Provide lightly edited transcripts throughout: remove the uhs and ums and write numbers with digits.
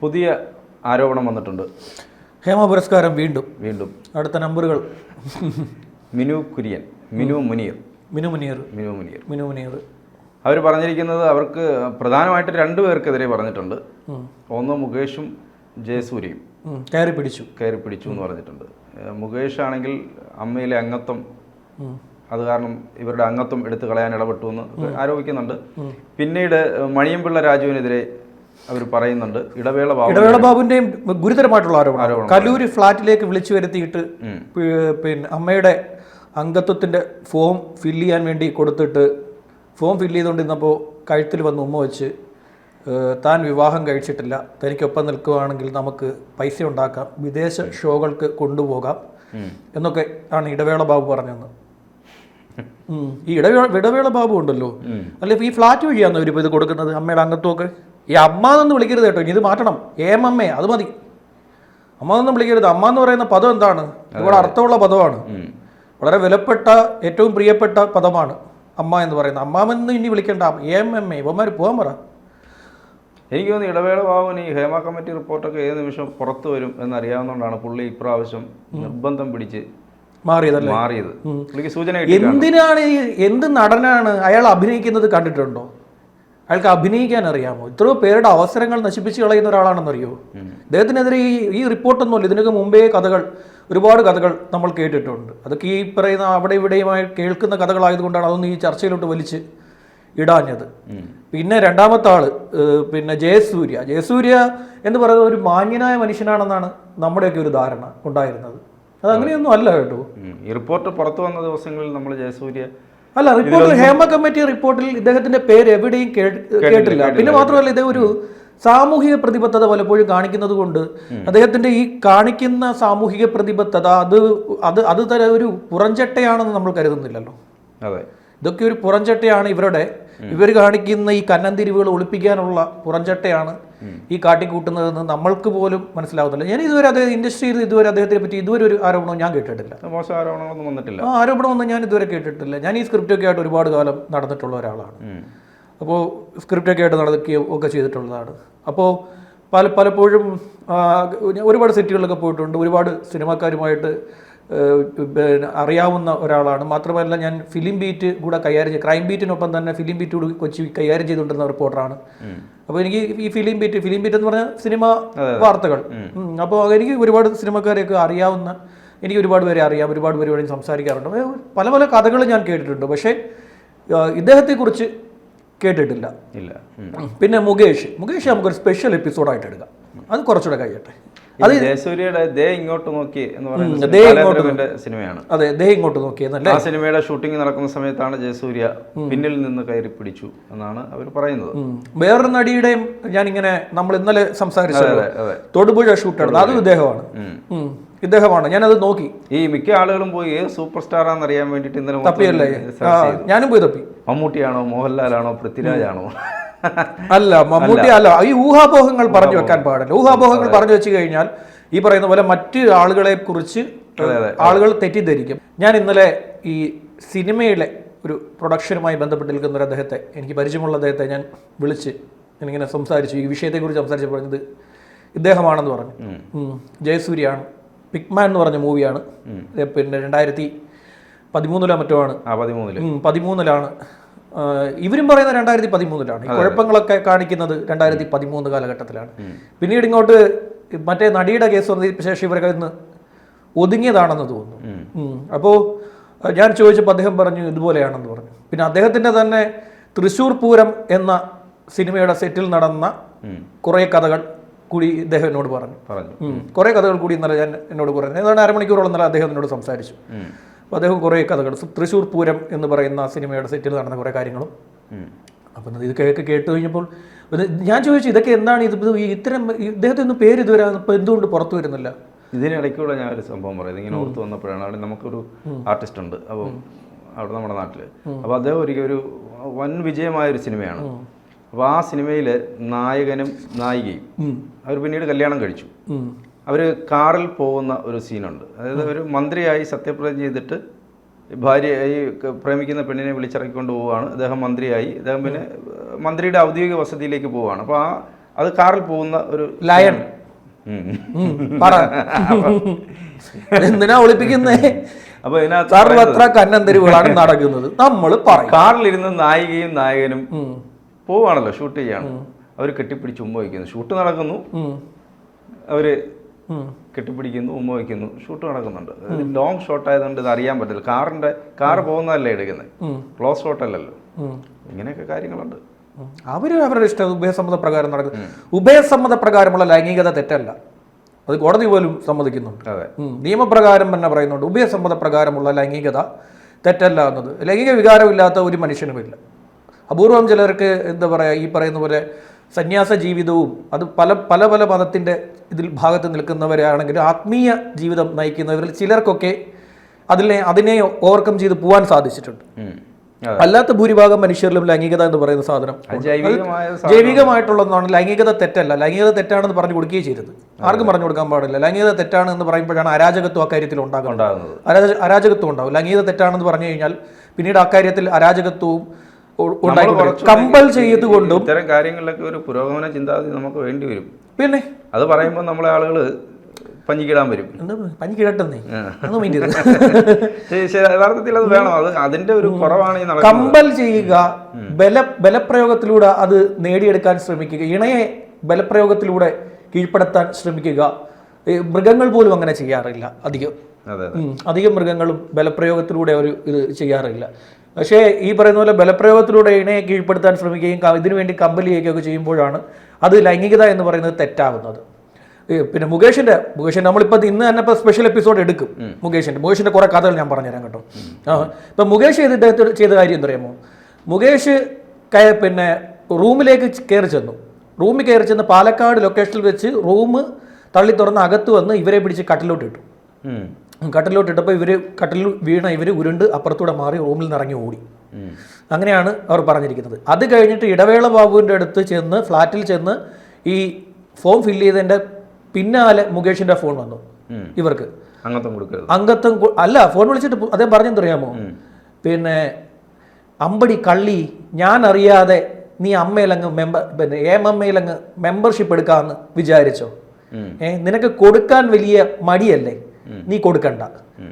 പുതിയ ആരോപണം വന്നിട്ടുണ്ട്. ഹേമ പുരസ്കാരം വീണ്ടും വീണ്ടും അടുത്ത നമ്പറുകൾ. മിനു കുര്യൻ, മിനു മുനീർ. അവർ പറഞ്ഞിരിക്കുന്നത് അവർക്ക് പ്രധാനമായിട്ട് 2 പേർക്കെതിരെ പറഞ്ഞിട്ടുണ്ട്. ഒന്ന് മുകേഷും ജയസൂര്യയും കയറി പിടിച്ചു എന്ന് പറഞ്ഞിട്ടുണ്ട്. മുകേഷ് ആണെങ്കിൽ അമ്മയിലെ അംഗത്വം, അത് കാരണം ഇവരുടെ അംഗത്വം എടുത്തു കളയാൻ ഇടപെട്ടു എന്ന് ആരോപിക്കുന്നുണ്ട്. പിന്നീട് മണിയമ്പിള്ള രാജുവിനെതിരെ അവർ പറയുന്നുണ്ട്. ഇടവേള ബാബുവിന്റെയും ഗുരുതരമായിട്ടുള്ള ആരോപണം. കല്ലൂര് ഫ്ലാറ്റിലേക്ക് വിളിച്ചു വരുത്തിയിട്ട് പിന്നെ അമ്മയുടെ അംഗത്വത്തിന്റെ ഫോം ഫില്ല് ചെയ്യാൻ വേണ്ടി കൊടുത്തിട്ട് ഫോം ഫില്ല് ചെയ്തുകൊണ്ടിരുന്നപ്പോൾ കഴുത്തിൽ വന്ന് ഉമ്മ വെച്ച് താൻ വിവാഹം കഴിച്ചിട്ടില്ല, തനിക്കൊപ്പം നിൽക്കുകയാണെങ്കിൽ നമുക്ക് പൈസ ഉണ്ടാക്കാം, വിദേശ ഷോകൾക്ക് കൊണ്ടുപോകാം എന്നൊക്കെ ആണ് ഇടവേള ബാബു പറഞ്ഞതെന്ന്. ഈ ഇടവേള ബാബു ഉണ്ടല്ലോ, അല്ലെ ഈ ഫ്ലാറ്റ് വഴിയാണോ ഇവരിപ്പോൾ ഇത് കൊടുക്കുന്നത് അമ്മയുടെ അംഗത്വമൊക്കെ? ഈ അമ്മ എന്നൊന്നും വിളിക്കരുത് കേട്ടോ, ഇനി ഇത് മാറ്റണം. അമ്മേ അത് മതി, അമ്മ എന്നൊന്നും വിളിക്കരുത്. അമ്മ എന്ന് പറയുന്ന പദം എന്താണ്? ഒരുപാട് അർത്ഥമുള്ള പദമാണ്, വളരെ വിലപ്പെട്ട ഏറ്റവും പ്രിയപ്പെട്ട പദമാണ് അമ്മ എന്ന് പറയുന്നത്. അമ്മാമെന്ന് ഇനി വിളിക്കേണ്ട, അമ്മ ഇവന്മാർ പോകാൻ പറ. എനിക്ക് തോന്നുന്നു ഇടവേള ബാബുവിന് ഈ ഹേമ കമ്മിറ്റി റിപ്പോർട്ടൊക്കെ ഏത് നിമിഷം പുറത്തു വരും എന്നറിയാവുന്നതുകൊണ്ടാണ് പുള്ളി ഇപ്രാവശ്യം നിർബന്ധം പിടിച്ച് മാറിയത്. പുള്ളിക്ക് സൂചന. എന്തിനാണ് എന്ത് നടനാണ് അയാൾ അഭിനയിക്കുന്നത് കണ്ടിട്ടുണ്ടോ? അയാൾക്ക് അഭിനയിക്കാൻ അറിയാമോ? എത്രയോ പേരുടെ അവസരങ്ങൾ നശിപ്പിച്ച് കളയുന്ന ഒരാളാണെന്നറിയോ? അദ്ദേഹത്തിനെതിരെ ഈ റിപ്പോർട്ടൊന്നുമല്ല, ഇതിനൊക്കെ മുമ്പേ ഒരുപാട് കഥകൾ നമ്മൾ കേട്ടിട്ടുണ്ട്. അതൊക്കെ ഈ പറയുന്ന അവിടെ ഇവിടെയുമായി കേൾക്കുന്ന കഥകളായതുകൊണ്ടാണ് അതൊന്നും ഈ ചർച്ചയിലോട്ട് വലിച്ച് ഇടാഞ്ഞത്. പിന്നെ രണ്ടാമത്തെ ആള് പിന്നെ ജയസൂര്യ എന്ന് പറയുന്നത് ഒരു മാന്യനായ മനുഷ്യനാണെന്നാണ് നമ്മുടെയൊക്കെ ഒരു ധാരണ ഉണ്ടായിരുന്നത്. അത് അങ്ങനെയൊന്നും അല്ല കേട്ടോ. ഈ റിപ്പോർട്ട് പുറത്തു വന്ന ദിവസങ്ങളിൽ നമ്മൾ ജയസൂര്യ റിപ്പോർട്ടിൽ ഹേമ കമ്മിറ്റി റിപ്പോർട്ടിൽ ഇദ്ദേഹത്തിന്റെ പേര് എവിടെയും കേട്ടില്ല. പിന്നെ മാത്രമല്ല, ഇദ്ദേഹം ഒരു സാമൂഹിക പ്രതിബദ്ധത പലപ്പോഴും കാണിക്കുന്നത് കൊണ്ട് അദ്ദേഹത്തിന്റെ ഈ കാണിക്കുന്ന സാമൂഹിക പ്രതിബദ്ധത അത് ഒരു പുറംചട്ടയാണെന്ന് നമ്മൾ കരുതുന്നില്ലല്ലോ. ഇതൊക്കെ ഒരു പുറംചട്ടയാണ്. ഇവർ കാണിക്കുന്ന ഈ കന്നന്തിരിവുകൾ ഒളിപ്പിക്കാനുള്ള പുറംചട്ടയാണ് ഈ കാട്ടിക്കൂട്ടുന്നതെന്ന് നമ്മൾക്ക് പോലും മനസ്സിലാവുന്നില്ല. ഞാൻ ഇതുവരെ ഇൻഡസ്ട്രിയിൽ അദ്ദേഹത്തിനെ പറ്റി ഇതുവരെ ഒരു ആരോപണവും ഞാൻ കേട്ടിട്ടില്ല. മോശം ആരോപണമൊന്നും വന്നിട്ടില്ല. ആരോപണമൊന്നും ഞാൻ ഇതുവരെ കേട്ടിട്ടില്ല. ഞാൻ ഈ സ്ക്രിപ്റ്റൊക്കെ ആയിട്ട് ഒരുപാട് കാലം നടന്നിട്ടുള്ള ഒരാളാണ്. അപ്പോൾ സ്ക്രിപ്റ്റൊക്കെ ആയിട്ട് നടക്കുകയും ഒക്കെ ചെയ്തിട്ടുള്ളതാണ്. അപ്പോൾ പലപ്പോഴും ഒരുപാട് സെറ്റുകളിലൊക്കെ പോയിട്ടുണ്ട്. ഒരുപാട് സിനിമാക്കാരുമായിട്ട് അറിയാവുന്ന ഒരാളാണ്. മാത്രമല്ല, ഞാൻ ഫിലിം ബീറ്റ് കൂടെ ക്രൈം ബീറ്റിനൊപ്പം തന്നെ ഫിലിം ബീറ്റ് കൂടി കൊച്ചി കൈകാര്യം ചെയ്തുകൊണ്ടിരുന്ന റിപ്പോർട്ടറാണ്. അപ്പോൾ എനിക്ക് ഈ ഫിലിം ബീറ്റ് എന്ന് പറഞ്ഞാൽ സിനിമ വാർത്തകൾ. അപ്പോൾ എനിക്ക് ഒരുപാട് സിനിമക്കാരെയൊക്കെ അറിയാവുന്ന, എനിക്ക് ഒരുപാട് പേരെ അറിയാം, ഒരുപാട് പേര് സംസാരിക്കാറുണ്ട്. പല കഥകളും ഞാൻ കേട്ടിട്ടുണ്ട്, പക്ഷേ ഇദ്ദേഹത്തെക്കുറിച്ച് കേട്ടിട്ടില്ല. പിന്നെ മുകേഷ് നമുക്കൊരു സ്പെഷ്യൽ എപ്പിസോഡായിട്ട് എടുക്കാം. അത് കുറച്ചുകൂടെ കഴിയട്ടെ. അത് ജയസൂര്യയുടെ ദേ ഇങ്ങോട്ട് നോക്കി എന്ന് പറയുന്ന സിനിമയാണ്. അതെ, ദേ ഇങ്ങോട്ട് നോക്കി എന്നല്ലേ. ആ സിനിമയുടെ ഷൂട്ടിംഗ് നടക്കുന്ന സമയത്താണ് ജയസൂര്യ പിന്നിൽ നിന്ന് കയറി പിടിച്ചു എന്നാണ് അവർ പറയുന്നത്. വേറൊരു നടിയുടെയും ഞാനിങ്ങനെ നമ്മൾ ഇന്നലെ സംസാരിച്ചത് തൊടുപുഴ ഷൂട്ടാണ്, അതും ഇദ്ദേഹമാണ്. ഞാനത് നോക്കി. ഈ മിക്ക ആളുകളും പോയി ഏത് സൂപ്പർ സ്റ്റാർ ആണെന്ന് അറിയാൻ വേണ്ടിട്ട് ഇന്നലെ തപ്പിയല്ലേ? ഞാനും പോയി തപ്പി. മമ്മൂട്ടിയാണോ, മോഹൻലാലാണോ, പൃഥ്വിരാജാണോ? അല്ല, മമ്മൂട്ടി അല്ല. ഈ ഊഹാപോഹങ്ങൾ പറഞ്ഞു വെക്കാൻ പാടില്ല. ഊഹാപോഹങ്ങൾ പറഞ്ഞു വെച്ച് കഴിഞ്ഞാൽ ഈ പറയുന്ന പോലെ മറ്റ് ആളുകളെ കുറിച്ച് ആളുകൾ തെറ്റിദ്ധരിക്കും. ഞാൻ ഇന്നലെ ഈ സിനിമയിലെ ഒരു പ്രൊഡക്ഷനുമായി ബന്ധപ്പെട്ട് നിൽക്കുന്ന ഒരു അദ്ദേഹത്തെ, എനിക്ക് പരിചയമുള്ള അദ്ദേഹത്തെ ഞാൻ വിളിച്ച് ഞാനിങ്ങനെ സംസാരിച്ചു. ഈ വിഷയത്തെക്കുറിച്ച് സംസാരിച്ച് പറഞ്ഞത് ഇദ്ദേഹമാണെന്ന് പറഞ്ഞു. ജയസൂര്യാണ്. പിഗ്മാൻ എന്ന് പറഞ്ഞ മൂവിയാണ്. പിന്നെ 2013 മറ്റോ ആണ്. 13 ഇവരും പറയുന്നത് 2013. കുഴപ്പങ്ങളൊക്കെ കാണിക്കുന്നത് 2013 കാലഘട്ടത്തിലാണ്. പിന്നീട് ഇങ്ങോട്ട് മറ്റേ നടിയുടെ കേസ് വന്നതിന് ശേഷം ഇവരൊക്കെ ഇന്ന് ഒതുങ്ങിയതാണെന്ന് തോന്നുന്നു. അപ്പോൾ ഞാൻ ചോദിച്ചപ്പോൾ അദ്ദേഹം പറഞ്ഞു ഇതുപോലെയാണെന്ന് പറഞ്ഞു. പിന്നെ അദ്ദേഹത്തിൻ്റെ തന്നെ തൃശ്ശൂർ പൂരം എന്ന സിനിമയുടെ സെറ്റിൽ നടന്ന കുറേ കഥകൾ കൂടി ഇദ്ദേഹം എന്നോട് പറഞ്ഞു. കുറേ കഥകൾ കൂടി ഇന്നലെ എന്നോട് പറഞ്ഞു. ഏതാണ്ട് അരമണിക്കൂറോളം ഇന്നലെ അദ്ദേഹം എന്നോട് സംസാരിച്ചു. അപ്പോൾ അദ്ദേഹം കുറേ കഥകൾ, തൃശ്ശൂർ പൂരം എന്ന് പറയുന്ന സിനിമയുടെ സെറ്റിൽ നടന്ന കുറേ കാര്യങ്ങളും. അപ്പം ഇത് കേട്ട് കഴിഞ്ഞപ്പോൾ ഞാൻ ചോദിച്ചു, ഇതൊക്കെ എന്താണ് ഇത്തരം ഇദ്ദേഹത്തിൻ്റെ പേര് ഇതുവരെ ഇപ്പോൾ എന്തുകൊണ്ട് പുറത്തു വരുന്നില്ല? ഇതിനിടയ്ക്കൂടെ ഞാനൊരു സംഭവം പറയുന്നത് ഇങ്ങനെ ഓർത്ത് വന്നപ്പോഴാണ്. അവിടെ നമുക്കൊരു ആർട്ടിസ്റ്റ് ഉണ്ട്, അപ്പോൾ അവിടെ നമ്മുടെ നാട്ടിൽ. അപ്പോൾ അദ്ദേഹം ഒരു വൻ വിജയമായൊരു സിനിമയാണ്. അപ്പോൾ ആ സിനിമയിൽ നായകനും നായികയും അവർ പിന്നീട് കല്യാണം കഴിച്ചു. അവർ കാറിൽ പോകുന്ന ഒരു സീനുണ്ട്. അതായത് ഒരു മന്ത്രിയായി സത്യപ്രതിജ്ഞ ചെയ്തിട്ട് ഭാര്യയായി പ്രേമിക്കുന്ന പെണ്ണിനെ വിളിച്ചിറക്കിക്കൊണ്ട് പോവുകയാണ്. അദ്ദേഹം മന്ത്രിയായി. അദ്ദേഹം പിന്നെ മന്ത്രിയുടെ ഔദ്യോഗിക വസതിയിലേക്ക് പോവുകയാണ്. അപ്പോൾ ആ അത് കാറിൽ പോകുന്ന ഒരു ലയൺ പറ എന്തിനാ ഒളിപ്പിക്കുന്നേ? അപ്പൊ ഇതിനകത്ത് സർവത്ര കന്നന്തരിവുകളാണ് നടക്കുന്നത്. നമ്മൾ കാറിലിരുന്ന് നായികയും നായകനും പോവാണല്ലോ, ഷൂട്ട് ചെയ്യാണ്. അവർ കെട്ടിപ്പിടിച്ച് ഉമ്മ വയ്ക്കുന്നു, ഷൂട്ട് നടക്കുന്നു, അവര് കെട്ടിപ്പിടിക്കുന്നു, ഉമ്മ വയ്ക്കുന്നു, ഷൂട്ട് നടക്കുന്നുണ്ട്. ലോങ് ഷോട്ട് ആയതുകൊണ്ട് ഇത് അറിയാൻ പറ്റില്ല. കാറ് പോകുന്നതല്ലേ എടുക്കുന്നത്, ക്ലോസ് ഷോട്ട് അല്ലല്ലോ. ഇങ്ങനെയൊക്കെ കാര്യങ്ങളുണ്ട്. അവരുടെ ഇഷ്ടം ഉഭയസമ്മത പ്രകാരം നടക്കുന്നത്. ഉഭയസമ്മത പ്രകാരമുള്ള ലൈംഗികത തെറ്റല്ല, അത് കോടതി പോലും സമ്മതിക്കുന്നുണ്ട്. നിയമപ്രകാരം തന്നെ പറയുന്നുണ്ട് ഉഭയസമ്മത പ്രകാരമുള്ള ലൈംഗികത തെറ്റല്ല എന്നത്. ലൈംഗിക വികാരമില്ലാത്ത ഒരു മനുഷ്യനുമില്ല. അപൂർവം ചിലർക്ക് എന്താ പറയുക, ഈ പറയുന്ന പോലെ സന്യാസ ജീവിതവും അത് പല പല പല മതത്തിൻ്റെ ഇതിൽ ഭാഗത്ത് നിൽക്കുന്നവരാണെങ്കിലും ആത്മീയ ജീവിതം നയിക്കുന്നവരിൽ ചിലർക്കൊക്കെ അതിനെ ഓവർകം ചെയ്ത് പോകാൻ സാധിച്ചിട്ടുണ്ട്. അല്ലാത്ത ഭൂരിഭാഗം മനുഷ്യരിലും ലൈംഗികത എന്ന് പറയുന്ന സാധനം ജൈവികമായിട്ടുള്ളതാണ്. ലൈംഗികത തെറ്റല്ല, ലൈംഗികത തെറ്റാണെന്ന് പറഞ്ഞു കൊടുക്കുകയും ചെയ്തത്. ആർക്കും പറഞ്ഞു കൊടുക്കാൻ പാടില്ല. ലൈംഗികത തെറ്റാണെന്ന് പറയുമ്പോഴാണ് അരാജകത്വം അക്കാര്യത്തിൽ ഉണ്ടാകുന്നത്. അരാജകത്വം ഉണ്ടാവും. ലൈംഗികത തെറ്റാണെന്ന് പറഞ്ഞു കഴിഞ്ഞാൽ പിന്നീട് അക്കാര്യത്തിൽ അരാജകത്വവും കമ്പൽ ചെയ്തുകൊണ്ടും ഇത്തരം കാര്യങ്ങളിലൊക്കെ ഒരു പുരോഗമന ചിന്താഗതി നമുക്ക് വേണ്ടി വരും. പിന്നെ അത് പറയുമ്പോൾ നമ്മളെ ആളുകള് പഞ്ഞിക്കിടാൻ വരും. പഞ്ഞിക്കിടട്ടെന്നേ യഥാർത്ഥത്തിൽ അത് വേണം. അത് അതിന്റെ ഒരു കുറവാണ് ഈ നടക്കുന്നത്. കമ്പൽ ചെയ്യുക, ബലപ്രയോഗത്തിലൂടെ അത് നേടിയെടുക്കാൻ ശ്രമിക്കുക, ഇണയെ ബലപ്രയോഗത്തിലൂടെ കീഴ്പ്പെടുത്താൻ ശ്രമിക്കുക. മൃഗങ്ങൾ പോലും അങ്ങനെ ചെയ്യാറില്ല. അധികം മൃഗങ്ങളും ബലപ്രയോഗത്തിലൂടെ ഒരു ഇത് ചെയ്യാറില്ല. പക്ഷേ ഈ പറയുന്ന പോലെ ബലപ്രയോഗത്തിലൂടെ ഇണയെ കീഴ്പ്പെടുത്താൻ ശ്രമിക്കുകയും ഇതിനുവേണ്ടി കമ്പൽ ചെയ്യുകയൊക്കെ ചെയ്യുമ്പോഴാണ് അത് ലൈംഗികത എന്ന് പറയുന്നത് തെറ്റാവുന്നത്. പിന്നെ മുകേഷിന്റെ നമ്മളിപ്പോൾ ഇന്ന് തന്നെ ഇപ്പോൾ സ്പെഷ്യൽ എപ്പിസോഡ് എടുക്കും. മുകേഷിന്റെ കുറെ കഥകൾ ഞാൻ പറഞ്ഞുതരാം കേട്ടോ. ഇപ്പം മുകേഷ് ചെയ്ത കാര്യം എന്താ പറയുമോ? മുകേഷ് പിന്നെ റൂമിലേക്ക് കയറി ചെന്നു. റൂമിൽ കയറി ചെന്ന് പാലക്കാട് ലൊക്കേഷനിൽ വെച്ച് റൂം തള്ളി തുറന്ന് അകത്ത് വന്ന് ഇവരെ പിടിച്ച് കട്ടിലോട്ട് ഇട്ടു. കട്ടിലോട്ടിട്ടപ്പോൾ കട്ടിൽ വീണ ഇവർ ഉരുണ്ട് അപ്പുറത്തൂടെ മാറി റൂമിൽ നിന്ന് ഇറങ്ങി ഓടി. അങ്ങനെയാണ് അവർ പറഞ്ഞിരിക്കുന്നത്. അത് കഴിഞ്ഞിട്ട് ഇടവേള ബാബുവിൻ്റെ അടുത്ത് ചെന്ന് ഫ്ലാറ്റിൽ ചെന്ന് ഈ ഫോം ഫില്ല് ചെയ്തതിൻ്റെ പിന്നാലെ മുകേഷിന്റെ ഫോൺ വന്നു. ഇവർക്ക് അംഗത്വം അല്ല, ഫോൺ വിളിച്ചിട്ട് അദ്ദേഹം പറഞ്ഞെന്തറിയാമോ? പിന്നെ അമ്പടി കള്ളി, ഞാൻ അറിയാതെ നീ അമ്മയിലങ്ങ് പിന്നെ ഏമമ്മയിലങ്ങ് മെമ്പർഷിപ്പ് എടുക്കാമെന്ന് വിചാരിച്ചോ? നിനക്ക് കൊടുക്കാൻ വലിയ മടിയല്ലേ, നീ കൊടുക്കണ്ട,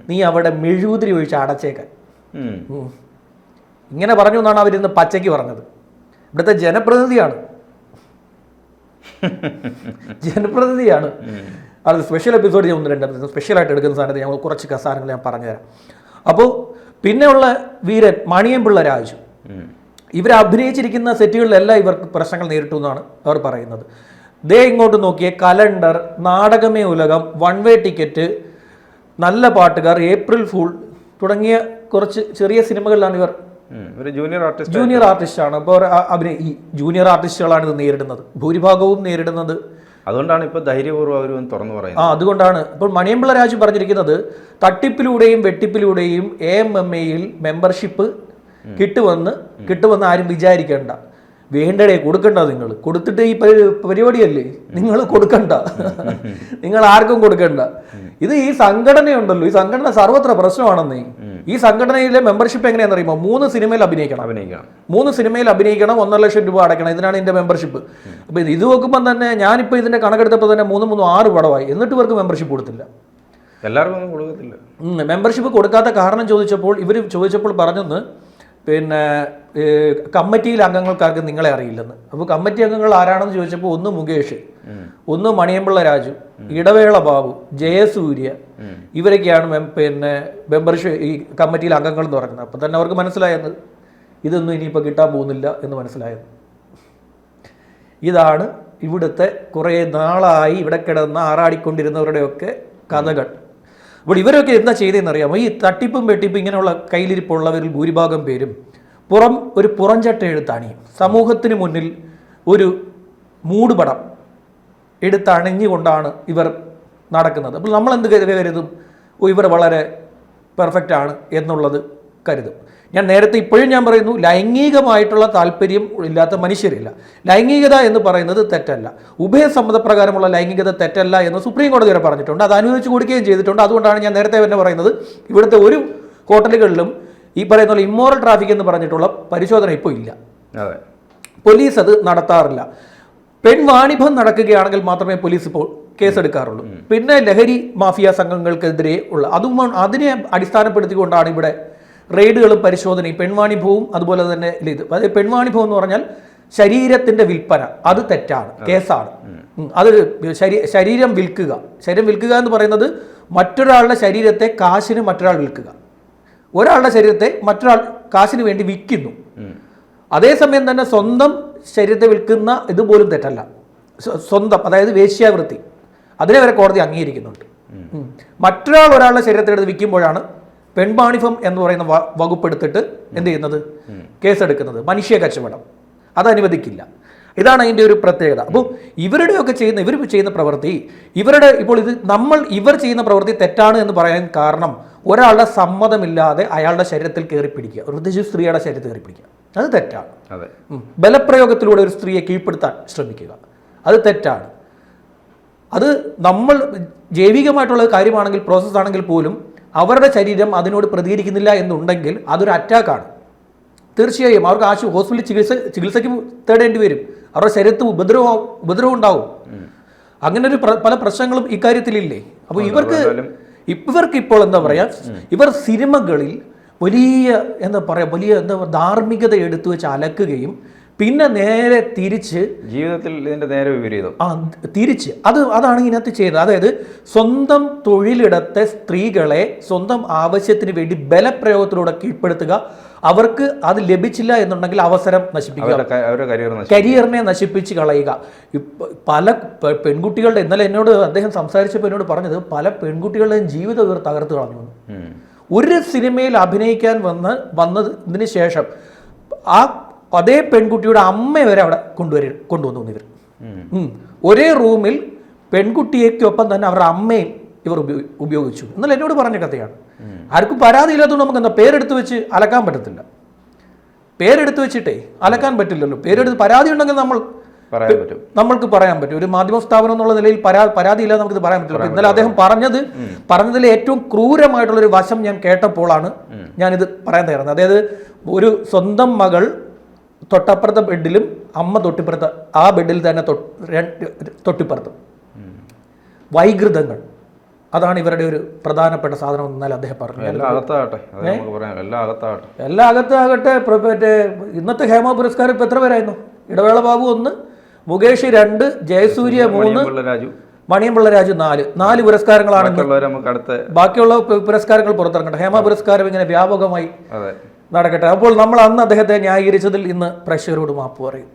നീ അവിടെ മെഴുകുതിരി ഒഴിച്ച് അടച്ചേക്കാൻ. ഇങ്ങനെ പറഞ്ഞു എന്നാണ് അവരിന്ന് പച്ചയ്ക്ക് പറഞ്ഞത്. ഇവിടുത്തെ ജനപ്രതിനിധിയാണ്. അത് സ്പെഷ്യൽ എപ്പിസോഡ് ഞാൻ 1-2 സ്പെഷ്യലായിട്ട് എടുക്കുന്ന സാധനത്തിൽ ഞങ്ങൾ കുറച്ച് സാധനങ്ങൾ ഞാൻ പറഞ്ഞുതരാം. അപ്പോൾ പിന്നെയുള്ള വീരൻ മണിയൻപിള്ള രാജു, ഇവർ അഭിനയിച്ചിരിക്കുന്ന സെറ്റുകളിലെല്ലാം ഇവർക്ക് പ്രശ്നങ്ങൾ നേരിട്ടു എന്നാണ് അവർ പറയുന്നത്. ദേ ഇങ്ങോട്ട് നോക്കിയേ, കലണ്ടർ, നാടകമേ ഉലകം, വൺ വേ ടിക്കറ്റ്, നല്ല പാട്ടുകാർ, ഏപ്രിൽ ഫൂൾ തുടങ്ങിയ കുറച്ച് ചെറിയ സിനിമകളിലാണ് ഇവർ ജൂനിയർ ആർട്ടിസ്റ്റ് ആണ്. അപ്പോൾ ഈ ജൂനിയർ ആർട്ടിസ്റ്റുകളാണ് ഇത് നേരിടുന്നത്, ഭൂരിഭാഗവും നേരിടുന്നത്. അതുകൊണ്ടാണ് ഇപ്പോൾ ധൈര്യപൂർവ്വം അവർ തുറന്നു പറയുന്നത്. അതുകൊണ്ടാണ് ഇപ്പോൾ മണിയൻപിള്ള രാജു പറഞ്ഞിരിക്കുന്നത്, തട്ടിപ്പിലൂടെയും വെട്ടിപ്പിലൂടെയും AMMAയിൽ മെമ്പർഷിപ്പ് കിട്ടുമെന്ന് ആരും വിചാരിക്കേണ്ട. വേണ്ടടേ, കൊടുക്കണ്ട. നിങ്ങൾ കൊടുത്തിട്ട് ഈ പരിപാടിയല്ലേ, നിങ്ങൾ കൊടുക്കണ്ട, നിങ്ങൾ ആർക്കും കൊടുക്കണ്ട. ഇത് ഈ സംഘടനയുണ്ടല്ലോ, ഈ സംഘടന സർവത്ര പ്രശ്നമാണെന്നേ. ഈ സംഘടനയിലെ മെമ്പർഷിപ്പ് എങ്ങനെയാണെന്ന് അറിയുമോ? 3 സിനിമയിൽ അഭിനയിക്കണം. 3 സിനിമയിൽ അഭിനയിക്കണം, 1.5 ലക്ഷം രൂപ അടയ്ക്കണം. ഇതിനാണ് ഇതിന്റെ മെമ്പർഷിപ്പ്. അപ്പൊ ഇത് നോക്കുമ്പോൾ തന്നെ ഞാനിപ്പോൾ ഇതിന്റെ കണക്കെടുത്തപ്പോൾ തന്നെ 6 പടമായി, എന്നിട്ട് ഇവർക്ക് മെമ്പർഷിപ്പ് കൊടുത്തില്ല. എല്ലാവർക്കും കൊടുക്കത്തില്ല. മെമ്പർഷിപ്പ് കൊടുക്കാത്ത കാരണം ചോദിച്ചപ്പോൾ പറഞ്ഞെന്ന്, പിന്നെ കമ്മിറ്റിയിലെ അംഗങ്ങൾക്കാർക്ക് നിങ്ങളെ അറിയില്ലെന്ന്. അപ്പോൾ കമ്മിറ്റി അംഗങ്ങൾ ആരാണെന്ന് ചോദിച്ചപ്പോൾ ഒന്ന് മുകേഷ്, ഒന്ന് മണിയൻപിള്ള രാജു, ഇടവേള ബാബു, ജയസൂര്യ, ഇവരൊക്കെയാണ് പിന്നെ മെമ്പർഷിപ്പ് ഈ കമ്മിറ്റിയിലെ അംഗങ്ങൾ എന്ന് പറയുന്നത്. അപ്പം തന്നെ അവർക്ക് മനസ്സിലായത് ഇതൊന്നും ഇനിയിപ്പോൾ കിട്ടാൻ പോകുന്നില്ല എന്ന് മനസ്സിലായത്. ഇതാണ് ഇവിടുത്തെ കുറേ നാളായി ഇവിടെ കിടന്ന് ആറാടിക്കൊണ്ടിരുന്നവരുടെയൊക്കെ കഥകൾ. അപ്പോൾ ഇവരൊക്കെ എന്താ ചെയ്തതെന്നറിയാമോ? ഈ തട്ടിപ്പും വെട്ടിപ്പും ഇങ്ങനെയുള്ള കയ്യിലിരിപ്പുള്ളവരിൽ ഭൂരിഭാഗം പേരും ഒരു പുറംചട്ട എഴുത്താണിയും സമൂഹത്തിന് മുന്നിൽ ഒരു മൂടുപടം എടുത്തണിഞ്ഞുകൊണ്ടാണ് ഇവർ നടക്കുന്നത്. അപ്പോൾ നമ്മൾ എന്ത് കരുതും? ഇവർ വളരെ പെർഫെക്റ്റ് ആണ് എന്നുള്ളത് കരുതും. ഞാൻ നേരത്തെ ഇപ്പോഴും ഞാൻ പറയുന്നു, ലൈംഗികമായിട്ടുള്ള താല്പര്യം ഇല്ലാത്ത മനുഷ്യരില്ല. ലൈംഗികത എന്ന് പറയുന്നത് തെറ്റല്ല. ഉഭയസമ്മതപ്രകാരമുള്ള ലൈംഗികത തെറ്റല്ല എന്ന് സുപ്രീം കോടതി വരെ പറഞ്ഞിട്ടുണ്ട്. അത് അനുവദിച്ചു കൊടുക്കുകയും ചെയ്തിട്ടുണ്ട്. അതുകൊണ്ടാണ് ഞാൻ നേരത്തെ തന്നെ പറയുന്നത്, ഇവിടുത്തെ ഒരു ഹോട്ടലുകളിലും ഈ പറയുന്ന പോലെ ഇമ്മോറൽ ട്രാഫിക് എന്ന് പറഞ്ഞിട്ടുള്ള പരിശോധന ഇപ്പോൾ ഇല്ല. പോലീസ് അത് നടത്താറില്ല. പെൺവാണിഭം നടക്കുകയാണെങ്കിൽ മാത്രമേ പോലീസ് ഇപ്പോൾ കേസെടുക്കാറുള്ളൂ. പിന്നെ ലഹരി മാഫിയ സംഘങ്ങൾക്കെതിരെ ഉള്ള അതിനെ അടിസ്ഥാനപ്പെടുത്തിക്കൊണ്ടാണ് ഇവിടെ റെയ്ഡുകളും പരിശോധനയും. പെൺവാണിഭവും അതുപോലെ തന്നെ ഇത്. അതായത് പെൺവാണിഭം എന്ന് പറഞ്ഞാൽ ശരീരത്തിന്റെ വിൽപ്പന, അത് തെറ്റാണ്, കേസാണ്. അത് ശരീരം വിൽക്കുക എന്ന് പറയുന്നത് മറ്റൊരാളുടെ ശരീരത്തെ കാശിന് മറ്റൊരാൾ വിൽക്കുക. ഒരാളുടെ ശരീരത്തെ മറ്റൊരാൾ കാശിന് വേണ്ടി വിൽക്കുന്നു. അതേസമയം തന്നെ സ്വന്തം ശരീരത്തെ വിൽക്കുന്ന ഇതുപോലും തെറ്റല്ല. സ്വന്തം, അതായത് വേശ്യാവൃത്തി, അതിനെ വരെ കോടതി അംഗീകരിക്കുന്നുണ്ട്. മറ്റൊരാൾ ഒരാളുടെ ശരീരത്തെ എടുത്ത് വിൽക്കുമ്പോഴാണ് പെൺവാണിഭം എന്ന് പറയുന്ന വകുപ്പ് എടുത്തിട്ട് എന്ത് ചെയ്യുന്നത്, കേസെടുക്കുന്നത്. മനുഷ്യ കച്ചവടം അത് അനുവദിക്കില്ല. ഇതാണ് അതിൻ്റെ ഒരു പ്രത്യേകത. അപ്പോൾ ഇവർ ചെയ്യുന്ന പ്രവൃത്തി, ഇവർ ചെയ്യുന്ന പ്രവൃത്തി തെറ്റാണ് എന്ന് പറയാൻ കാരണം ഒരാളുടെ സമ്മതമില്ലാതെ അയാളുടെ ശരീരത്തിൽ കയറി പിടിക്കുക, പ്രത്യേകിച്ച് സ്ത്രീയുടെ ശരീരത്തിൽ കയറി പിടിക്കുക, അത് തെറ്റാണ്. ബലപ്രയോഗത്തിലൂടെ ഒരു സ്ത്രീയെ കീഴ്പ്പെടുത്താൻ ശ്രമിക്കുക, അത് തെറ്റാണ്. അത് നമ്മൾ ജൈവികമായിട്ടുള്ള കാര്യമാണെങ്കിൽ, പ്രോസസ്സ് ആണെങ്കിൽ പോലും അവരുടെ ശരീരം അതിനോട് പ്രതികരിക്കുന്നില്ല എന്നുണ്ടെങ്കിൽ അതൊരു അറ്റാക്കാണ്. തീർച്ചയായും അവർക്ക് ഹോസ്പിറ്റലിൽ ചികിത്സയ്ക്ക് തേടേണ്ടി വരും. അവരുടെ ശരീരത്തിൽ ഉപദ്രവം ഉണ്ടാവും. അങ്ങനെ ഒരു പല പ്രശ്നങ്ങളും ഇക്കാര്യത്തിലില്ലേ. അപ്പോൾ ഇവർക്ക് ഇപ്പോൾ എന്താ പറയാ, ഇവർ സിനിമകളിൽ വലിയ ധാർമ്മികത എടുത്തു വെച്ച് അലക്കുകയും പിന്നെ നേരെ തിരിച്ച് ജീവിതത്തിൽ ഇതിന്റെ നേരെ വിപരീതം തിരിച്ച് അതാണ് ഇതിനകത്ത് ചെയ്യുന്നത്. അതായത് സ്വന്തം തൊഴിലിടത്തെ സ്ത്രീകളെ സ്വന്തം ആവശ്യത്തിന് വേണ്ടി ബലപ്രയോഗത്തിലൂടെ കീഴ്പ്പെടുത്തുക, അവർക്ക് അത് ലഭിച്ചില്ല എന്നുണ്ടെങ്കിൽ അവസരം നശിപ്പിക്കുക, കരിയറിനെ നശിപ്പിച്ച് കളയുക. പല പെൺകുട്ടികളുടെ, ഇന്നലെ അദ്ദേഹം സംസാരിച്ചപ്പോൾ എന്നോട് പറഞ്ഞത്, പല പെൺകുട്ടികളുടെയും ജീവിതം ഇവർ തകർത്ത് കളഞ്ഞു. ഒരു സിനിമയിൽ അഭിനയിക്കാൻ വന്നതിന് ശേഷം അതേ പെൺകുട്ടിയുടെ അമ്മയെ വരെ അവിടെ കൊണ്ടുവന്നു ഇവർ. ഒരേ റൂമിൽ പെൺകുട്ടിയൊപ്പം തന്നെ അവരുടെ അമ്മയും ഇവർ ഉപയോഗിച്ചു. എന്നാൽ എന്നോട് പറഞ്ഞ കഥയാണ്. ആർക്കും പരാതി ഇല്ലാത്തതുകൊണ്ട് നമുക്ക് എന്താ പേരെടുത്ത് വെച്ച് അലക്കാൻ പറ്റത്തില്ല. പേരെടുത്ത് വെച്ചിട്ടേ അലക്കാൻ പറ്റില്ലല്ലോ. പരാതി ഉണ്ടെങ്കിൽ നമ്മൾക്ക് പറയാൻ പറ്റും. ഒരു മാധ്യമ സ്ഥാപനം എന്നുള്ള നിലയിൽ പരാതി ഇല്ലാതെ നമുക്കിത് പറയാൻ പറ്റില്ല. ഇന്നലെ അദ്ദേഹം പറഞ്ഞതിൽ ഏറ്റവും ക്രൂരമായിട്ടുള്ളൊരു വശം ഞാൻ കേട്ടപ്പോഴാണ് ഞാനിത് പറയാൻ തയ്യാറുന്നത്. അതായത് ഒരു സ്വന്തം മകൾ തൊട്ടപ്പുറത്തെ ബെഡിലും അമ്മ തൊട്ടിപ്പുറത്ത് ആ ബെഡിൽ തന്നെ തൊട്ടിപ്പുറത്തും. വൈകൃതങ്ങൾ, അതാണ് ഇവരുടെ ഒരു പ്രധാനപ്പെട്ട സാധനം എന്നാൽ അദ്ദേഹം പറഞ്ഞു. എല്ലാ അകത്താകട്ടെ. മറ്റേ ഇന്നത്തെ ഹേമ പുരസ്കാരം ഇപ്പൊ എത്ര പേരായിരുന്നു? ഇടവേള ബാബു 1, മുകേഷ് 2, ജയസൂര്യ 3, മണിയമ്പിള്ള രാജു 4 പുരസ്കാരങ്ങളാണ്. ബാക്കിയുള്ള പുരസ്കാരങ്ങൾ പുറത്തിറങ്ങട്ടെ. ഹേമ പുരസ്കാരം ഇങ്ങനെ വ്യാപകമായി നടക്കട്ടെ. അപ്പോൾ നമ്മൾ അന്ന് അദ്ദേഹത്തെ ന്യായീകരിച്ചതിൽ ഇന്ന് പ്രേക്ഷകരോട് മാപ്പ് പറയും.